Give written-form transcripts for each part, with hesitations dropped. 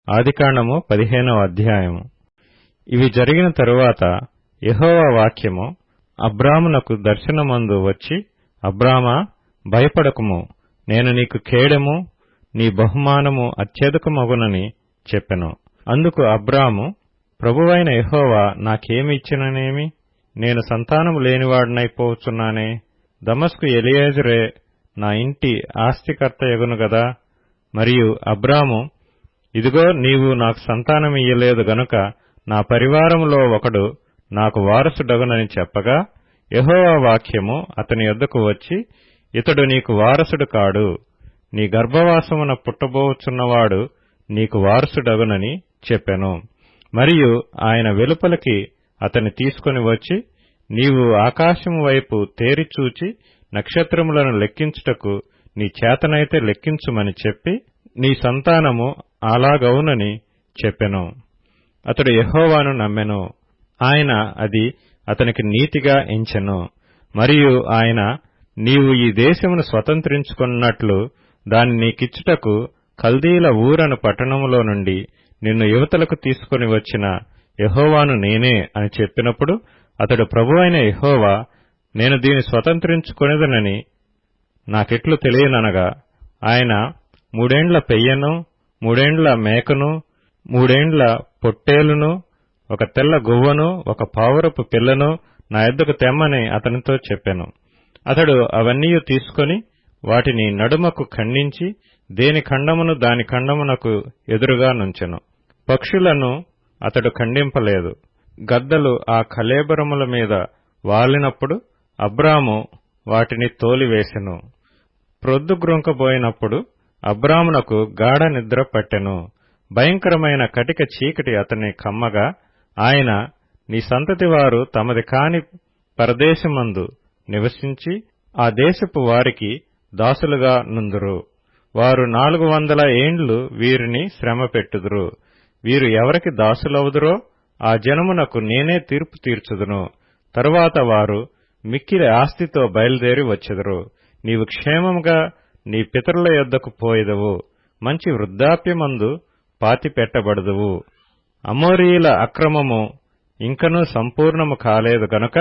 ఆదికాండము 15వ అధ్యాయము. ఇవి జరిగిన తరువాత యెహోవా వాక్యము అబ్రామునకు దర్శనమందు వచ్చి, అబ్రామా, భయపడకుము, నేను నీకు కేడెము, నీ బహుమానము అత్యధికమగునని చెప్పెను. అందుకు అబ్రాము, ప్రభువైన యెహోవా నాకేమి ఇచ్చిననేమి? నేను సంతానము లేనివాడనైపోవచ్చున్నానే. దమస్కు ఎలియేజరే నా ఇంటి ఆస్తికర్తయగును గదా. మరియు అబ్రాము, ఇదిగో నీవు నాకు సంతానమియ్యలేదు గనుక నా పరివారములో ఒకడు నాకు వారసుడగునని చెప్పగా, యెహోవా వాక్యము అతని యొద్దకు వచ్చి, ఇతడు నీకు వారసుడు కాడు, నీ గర్భవాసమున పుట్టబోచున్నవాడు నీకు వారసుడగునని చెప్పెను. మరియు ఆయన వెలుపలికి అతని తీసుకొని వచ్చి, నీవు ఆకాశము వైపు తేరిచూచి నక్షత్రములను లెక్కించుటకు నీ చేతనైతే లెక్కించుమని చెప్పి, నీ సంతానము అలాగవునని చెప్పెను. అతడు యెహోవాను నమ్మెను. ఆయన అది అతనికి నీతిగా ఎంచెను. మరియు ఆయన, నీవు ఈ దేశమును స్వతంత్రించుకున్నట్లు దాని నీకిచ్చుటకు కల్దీల ఊరను పట్టణములో నుండి నిన్ను యువతలకు తీసుకొని వచ్చిన యెహోవాను నేనే అని చెప్పినప్పుడు, అతడు, ప్రభువైన యెహోవా, నేను దీని స్వతంత్రించుకొనేదనని నాకెట్లు తెలియననగా, ఆయన 3 ఏండ్ల పెయ్యను, 3 ఏండ్ల మేకను, 3 ఏండ్ల పొట్టేలును, ఒక తెల్ల గువ్వను, ఒక పావురపు పిల్లను నా యొద్దకు తెమ్మని అతనితో చెప్పెను. అతడు అవన్నీ తీసుకొని వాటిని నడుమకు ఖండించి దేని ఖండమును దాని ఖండమునకు ఎదురుగా నుంచెను. పక్షులను అతడు ఖండింపలేదు. గద్దలు ఆ కళేబరముల మీద వాలినప్పుడు అబ్రాము వాటిని తోలివేసెను. ప్రొద్దుగ్రుంకబోయినప్పుడు అబ్రామునకు గాఢ నిద్ర పట్టెను. భయంకరమైన కటిక చీకటి అతన్ని కమ్మగా, ఆయన, నీ సంతతి వారు తమది కాని పరదేశమందు నివసించి ఆ దేశపు వారికి దాసులుగా నుందురు. వారు 400 ఏండ్లు వీరిని శ్రమ పెట్టుదురు. వీరు ఎవరికి దాసులవుదురో ఆ జనమునకు నేనే తీర్పు తీర్చుదును. తరువాత వారు మిక్కిలి ఆస్తితో బయలుదేరి వచ్చెదరు. నీవు క్షేమముగా నీ పితరుల యొద్దకు పోయెదవు. మంచి వృద్ధాప్యమందు పాతిపెట్టబడదువు. అమోరీయుల అక్రమము ఇంకనూ సంపూర్ణము కాలేదు గనుక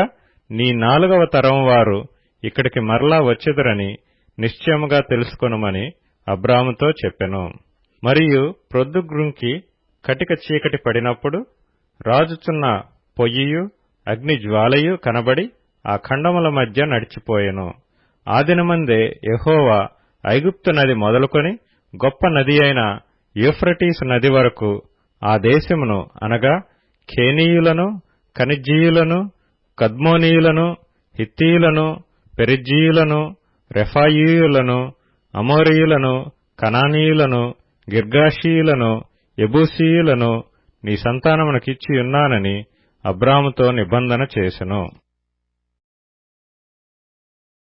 నీ 4వ తరం వారు ఇక్కడికి మరలా వచ్చెదరని నిశ్చయముగా తెలుసుకొనుమని అబ్రాముతో చెప్పెను. మరియు ప్రొద్దుగ్రుంకి కటిక చీకటి పడినప్పుడు రాజుచున్న పొయ్యియు అగ్ని జ్వాలయు కనబడి ఆ ఖండముల మధ్య నడిచిపోయెను. ఆ దినమందే యెహోవా ఐగుప్తు నది మొదలుకొని గొప్ప నది అయిన యూఫ్రటీసు నది వరకు ఆ దేశమును, అనగా కేనీయులను, కనిజ్జీయులను, కద్మోనీయులను, హిత్తీయులను, పెరిజ్జీయులను, రెఫాయీయులను, అమోరీయులను, కనానీయులను, గిర్గాషీయులను, యెబూసీయులను నీ సంతానమునకిచ్చియున్నానని అబ్రాముతో నిబంధన చేసెను.